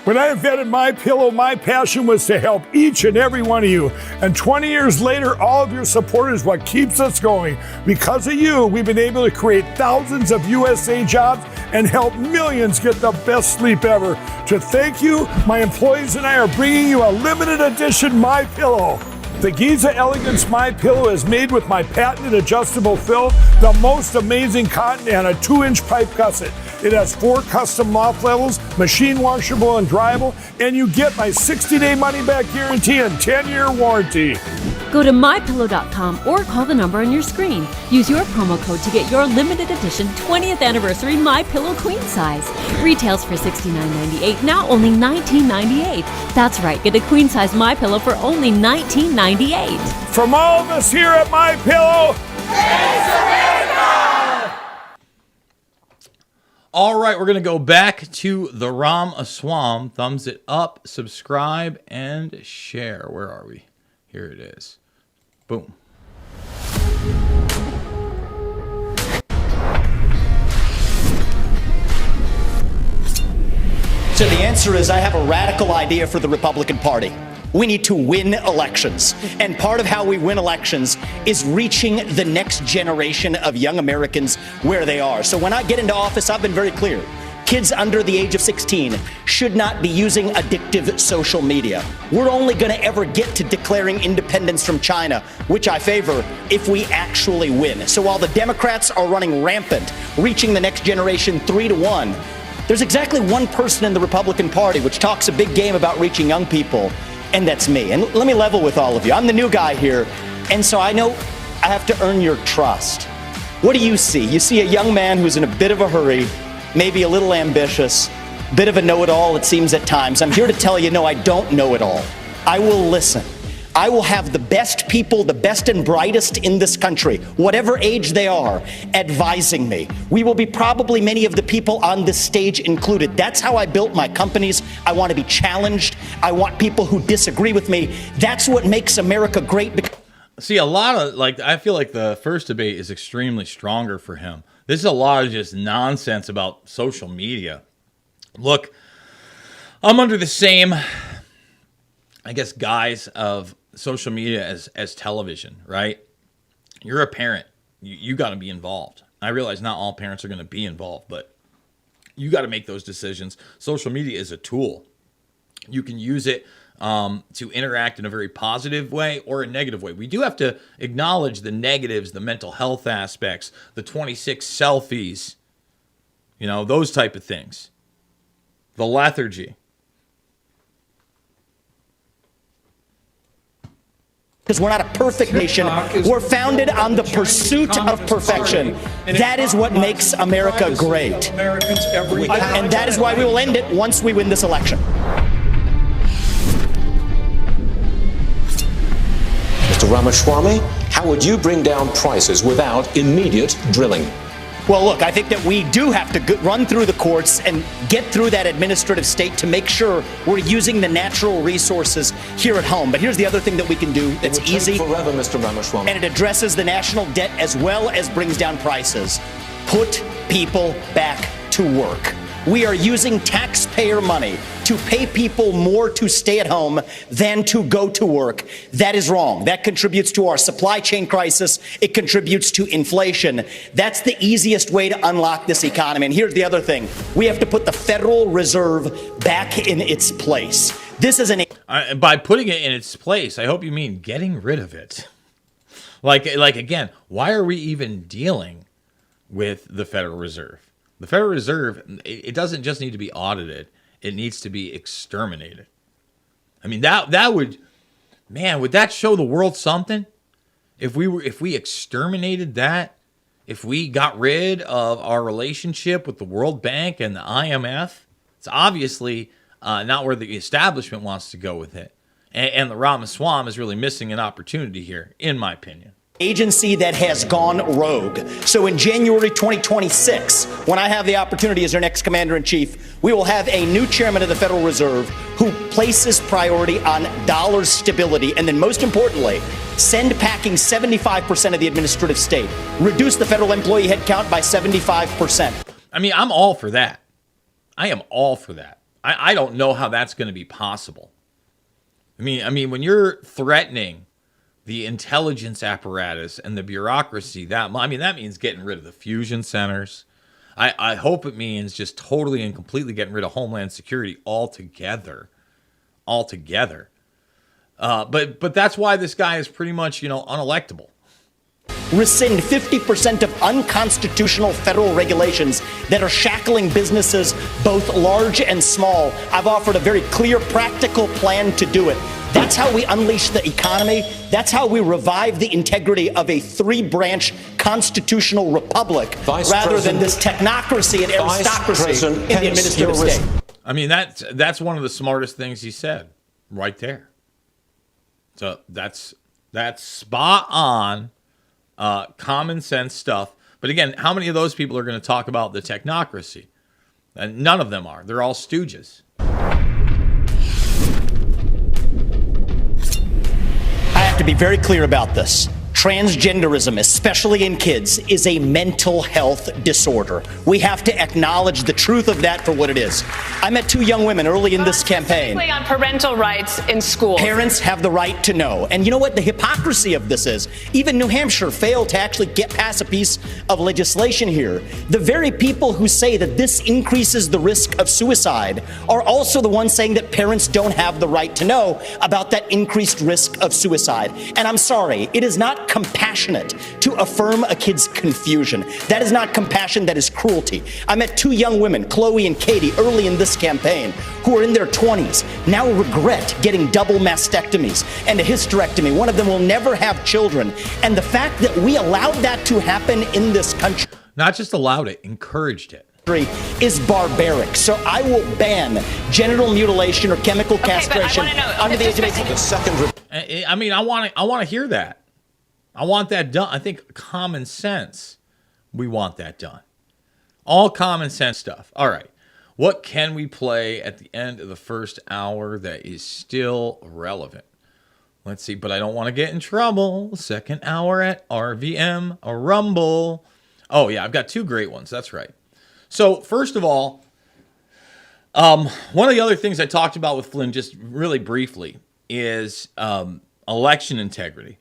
When I invented MyPillow, my passion was to help each and every one of you. And 20 years later, all of your support is what keeps us going. Because of you, we've been able to create thousands of USA jobs and help millions get the best sleep ever. To thank you, my employees and I are bringing you a limited edition MyPillow. The Giza Elegance MyPillow is made with my patented adjustable fill, the most amazing cotton, and a 2-inch pipe gusset. It has 4 custom loft levels, machine washable and dryable, and you get my 60-day money-back guarantee and 10-year warranty. Go to MyPillow.com or call the number on your screen. Use your promo code to get your limited edition 20th anniversary MyPillow queen size. Retails for $69.98, now only $19.98. That's right, get a queen size MyPillow for only $19.98. From all of us here at MyPillow, thanks, America! All right, we're going to go back to the Ramaswamy. Thumbs it up, subscribe, and share. Where are we? Here it is. Boom. So the answer is I have a radical idea for the Republican Party. We need to win elections. And part of how we win elections is reaching the next generation of young Americans where they are. So when I get into office, I've been very clear. Kids under the age of 16 should not be using addictive social media. We're only going to ever get to declaring independence from China, which I favor, if we actually win. So while the Democrats are running rampant, reaching the next generation 3-1, there's exactly one person in the Republican Party which talks a big game about reaching young people, and that's me. And let me level with all of you. I'm the new guy here, and so I know I have to earn your trust. What do you see? You see a young man who's in a bit of a hurry, maybe a little ambitious, bit of a know-it-all, it seems at times. I'm here to tell you, no, I don't know it all. I will listen. I will have the best people, the best and brightest in this country, whatever age they are, advising me. We will be probably many of the people on this stage included. That's how I built my companies. I want to be challenged. I want people who disagree with me. That's what makes America great. See, a lot of, I feel like the first debate is extremely stronger for him. This is a lot of just nonsense about social media. Look, I'm under the same, I guess, guise of social media as television, right? You're a parent. You got to be involved. I realize not all parents are going to be involved, but you got to make those decisions. Social media is a tool. You can use it to interact in a very positive way or a negative way. We do have to acknowledge the negatives, the mental health aspects, the 26 selfies, those type of things. The lethargy. Because we're not a perfect nation. We're founded on the pursuit of perfection. That is what makes America great. And that is why we will end it once we win this election. Mr. Ramaswamy, how would you bring down prices without immediate drilling? Well, look, I think that we do have to run through the courts and get through that administrative state to make sure we're using the natural resources here at home. But here's the other thing that we can do that's easy. Forever, Mr. Ramaswamy. And it addresses the national debt as well as brings down prices. Put people back to work. We are using taxpayer money to pay people more to stay at home than to go to work. That is wrong. That contributes to our supply chain crisis. It contributes to inflation. That's the easiest way to unlock this economy. And here's the other thing. We have to put the Federal Reserve back in its place. This is by putting it in its place, I hope you mean getting rid of it. Like again, why are we even dealing with the Federal Reserve? The Federal Reserve, it doesn't just need to be audited. It needs to be exterminated. I mean, that would, man, would that show the world something? If we exterminated that, if we got rid of our relationship with the World Bank and the IMF, it's obviously not where the establishment wants to go with it. And the Ramaswamy is really missing an opportunity here, in my opinion. Agency that has gone rogue. So in January 2026, when I have the opportunity as our next commander-in-chief, we will have a new chairman of the Federal Reserve who places priority on dollar stability, and then most importantly, send packing 75% of the administrative state, reduce the federal employee headcount by 75%. I mean, I'm all for that. I am all for that. I don't know how that's going to be possible. I mean, when you're threatening the intelligence apparatus and the bureaucracy, that means getting rid of the fusion centers. I hope it means just totally and completely getting rid of Homeland Security altogether. But that's why this guy is pretty much, unelectable. Rescind 50% of unconstitutional federal regulations that are shackling businesses, both large and small. I've offered a very clear, practical plan to do it. That's how we unleash the economy. That's how we revive the integrity of a three-branch constitutional republic rather than this technocracy and aristocracy in the administrative state. I mean, that's one of the smartest things he said right there. So that's spot on, common sense stuff. But again, how many of those people are going to talk about the technocracy? And none of them are. They're all stooges. I have to be very clear about this. Transgenderism, especially in kids, is a mental health disorder. We have to acknowledge the truth of that for what it is. I met two young women early in this campaign. On parental rights in school. Parents have the right to know. And you know what the hypocrisy of this is? Even New Hampshire failed to actually get past a piece of legislation here. The very people who say that this increases the risk of suicide are also the ones saying that parents don't have the right to know about that increased risk of suicide. And I'm sorry, it is not compassionate to affirm a kid's confusion. That is not compassion, that is cruelty. I met two young women, Chloe and Katie, early in this campaign, who are in their 20s, now regret getting double mastectomies and a hysterectomy. One of them will never have children. And the fact that we allowed that to happen in this country, not just allowed it, encouraged it, is barbaric. So I will ban genital mutilation or chemical castration under the age of 18. I mean, I want to hear that. I want that done. I think common sense, we want that done. All common sense stuff. All right. What can we play at the end of the first hour that is still relevant? Let's see, but I don't want to get in trouble. Second hour at RVM Rumble. Oh, yeah, I've got two great ones. That's right. So, first of all, one of the other things I talked about with Flynn just really briefly is election integrity.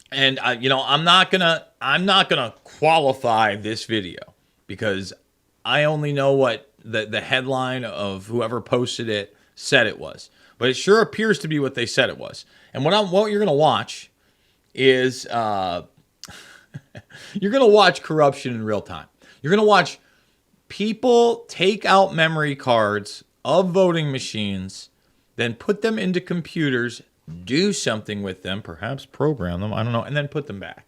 And I'm not gonna qualify this video because I only know what the headline of whoever posted it said it was. But it sure appears to be what they said it was. And what you're gonna watch is you're gonna watch corruption in real time. You're gonna watch people take out memory cards of voting machines, then put them into computers, do something with them, perhaps program them, I don't know, and then put them back.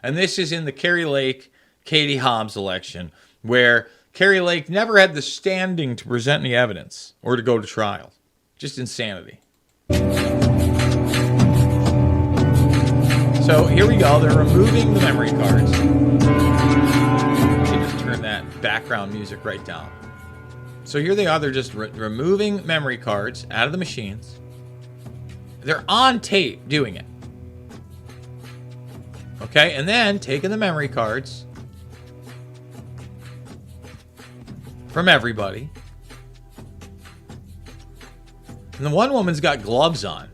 And this is in the Kari Lake, Katie Hobbs election, where Kari Lake never had the standing to present any evidence or to go to trial. Just insanity. So here we go. They're removing the memory cards. Let me just turn that background music right down. So here they are. They're just removing memory cards out of the machines. They're on tape doing it. Okay, and then taking the memory cards from everybody. And the one woman's got gloves on.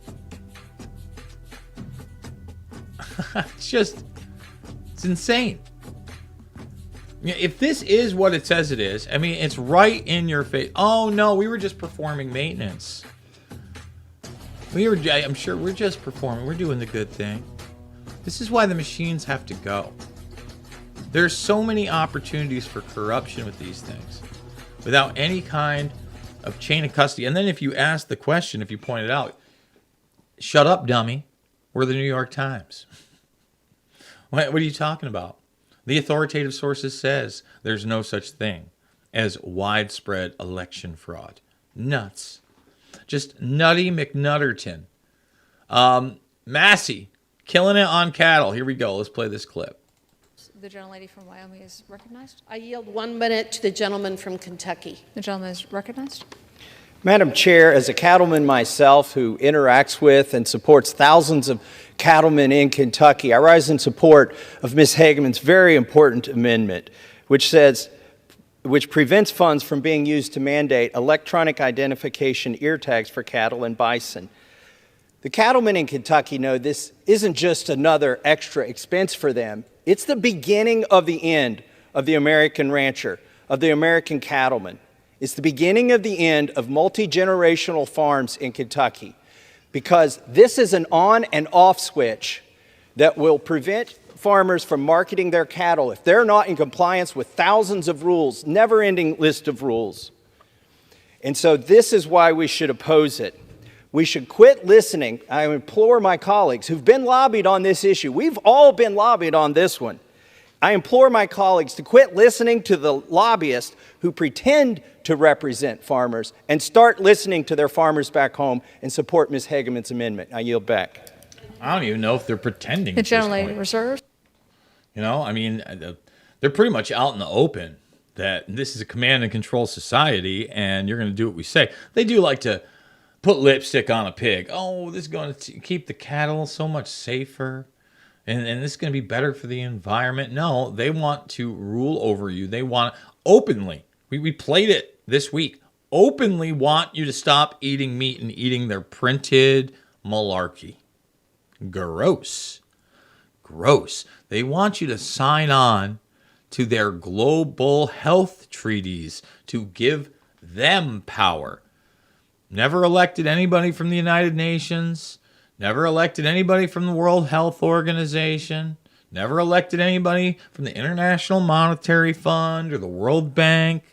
It's insane. If this is what it says it is, I mean, it's right in your face. Oh, no, we were just performing maintenance. I'm sure we're just performing. We're doing the good thing. This is why the machines have to go. There's so many opportunities for corruption with these things without any kind of chain of custody. And then if you ask the question, if you point it out, shut up, dummy. We're the New York Times. What are you talking about? The authoritative sources says there's no such thing as widespread election fraud. Nuts. Just nutty McNutterton. Massey, killing it on cattle. Here we go. Let's play this clip. The gentlelady from Wyoming is recognized. I yield 1 minute to the gentleman from Kentucky. The gentleman is recognized. Madam Chair, as a cattleman myself who interacts with and supports thousands of cattlemen in Kentucky, I rise in support of Ms. Hageman's very important amendment, which prevents funds from being used to mandate electronic identification ear tags for cattle and bison. The cattlemen in Kentucky know this isn't just another extra expense for them. It's the beginning of the end of the American rancher, of the American cattleman. It's the beginning of the end of multi-generational farms in Kentucky, because this is an on and off switch that will prevent farmers from marketing their cattle if they're not in compliance with thousands of rules, never-ending list of rules. And so this is why we should oppose it. We should quit listening. I implore my colleagues who've been lobbied on this issue. We've all been lobbied on this one. I implore my colleagues to quit listening to the lobbyists who pretend to represent farmers and start listening to their farmers back home and support Ms. Hageman's amendment. I yield back. I don't even know if they're pretending. The gentlelady reserves. You know, I mean, they're pretty much out in the open that this is a command and control society and you're going to do what we say. They do like to put lipstick on a pig. Oh, this is going to keep the cattle so much safer. And this is going to be better for the environment. No, they want to rule over you. They want openly. We played it this week. Openly want you to stop eating meat and eating their printed malarkey. Gross. Gross. They want you to sign on to their global health treaties to give them power. Never elected anybody from the United Nations. Never elected anybody from the World Health Organization. Never elected anybody from the International Monetary Fund or the World Bank.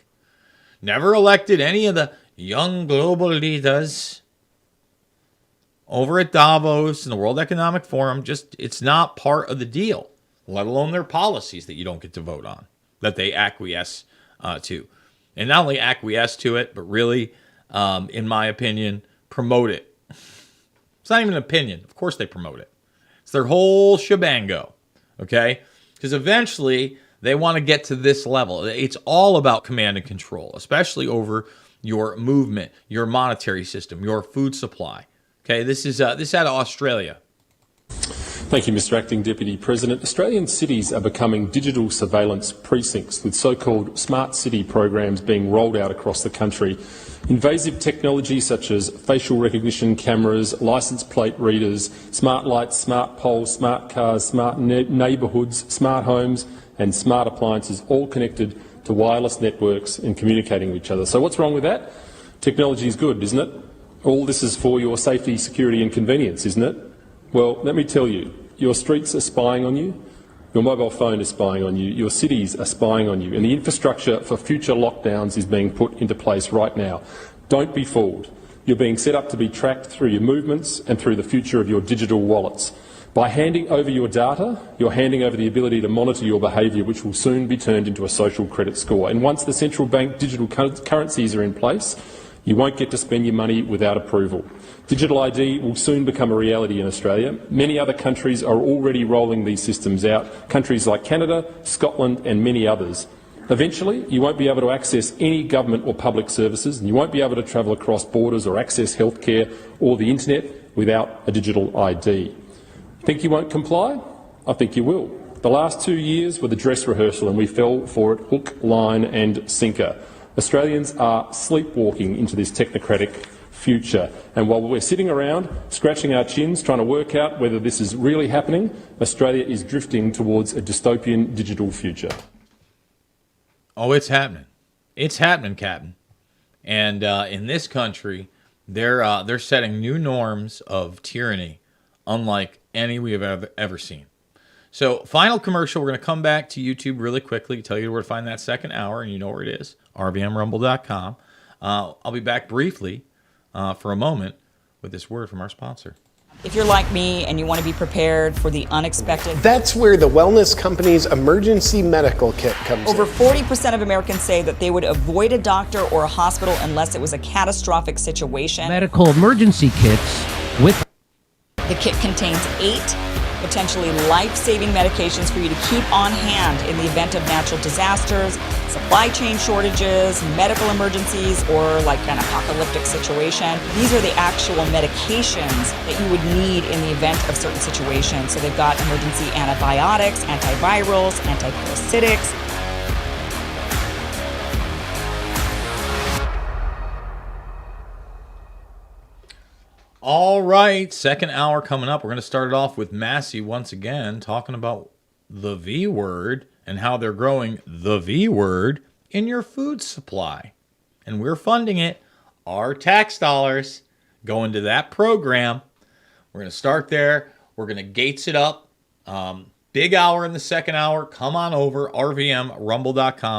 Never elected any of the young global leaders over at Davos and the World Economic Forum. Just, it's not part of the deal, let alone their policies that you don't get to vote on, that they acquiesce to. And not only acquiesce to it, but really, in my opinion, promote it. It's not even an opinion. Of course they promote it. It's their whole shebango, okay? Because eventually they want to get to this level. It's all about command and control, especially over your movement, your monetary system, your food supply. Okay, this is out of Australia. Thank you, Mr. Acting Deputy President. Australian cities are becoming digital surveillance precincts, with so-called smart city programs being rolled out across the country. Invasive technology such as facial recognition cameras, licence plate readers, smart lights, smart poles, smart cars, smart neighbourhoods, smart homes and smart appliances, all connected to wireless networks and communicating with each other. So what's wrong with that? Technology is good, isn't it? All this is for your safety, security and convenience, isn't it? Well, let me tell you, your streets are spying on you, your mobile phone is spying on you, your cities are spying on you, and the infrastructure for future lockdowns is being put into place right now. Don't be fooled. You're being set up to be tracked through your movements and through the future of your digital wallets. By handing over your data, you're handing over the ability to monitor your behaviour, which will soon be turned into a social credit score. And once the central bank digital currencies are in place, you won't get to spend your money without approval. Digital ID will soon become a reality in Australia. Many other countries are already rolling these systems out, countries like Canada, Scotland and many others. Eventually, you won't be able to access any government or public services, and you won't be able to travel across borders or access healthcare or the internet without a digital ID. Think you won't comply? I think you will. The last 2 years were the dress rehearsal and we fell for it hook, line and sinker. Australians are sleepwalking into this technocratic future. And while we're sitting around scratching our chins trying to work out whether this is really happening, Australia is drifting towards a dystopian digital future. Oh, it's happening. It's happening, Captain. And in this country, They're setting new norms of tyranny, unlike any we have ever seen. So, final commercial. We're going to come back to YouTube really quickly, tell you where to find that second hour, and you know where it is, rvmrumble.com. I'll be back briefly for a moment with this word from our sponsor. If you're like me and you want to be prepared for the unexpected, that's where the wellness company's emergency medical kit comes over in. 40% of Americans say that they would avoid a doctor or a hospital unless it was a catastrophic situation. Medical emergency kits with... The kit contains 8 potentially life-saving medications for you to keep on hand in the event of natural disasters, supply chain shortages, medical emergencies, or like an apocalyptic situation. These are the actual medications that you would need in the event of certain situations. So they've got emergency antibiotics, antivirals, antiparasitics. All right, second hour coming up. We're going to start it off with Massey once again, talking about the V word and how they're growing the V word in your food supply. And we're funding it. Our tax dollars go into that program. We're going to start there. We're going to gates it up. Big hour in the second hour. Come on over, rvmrumble.com.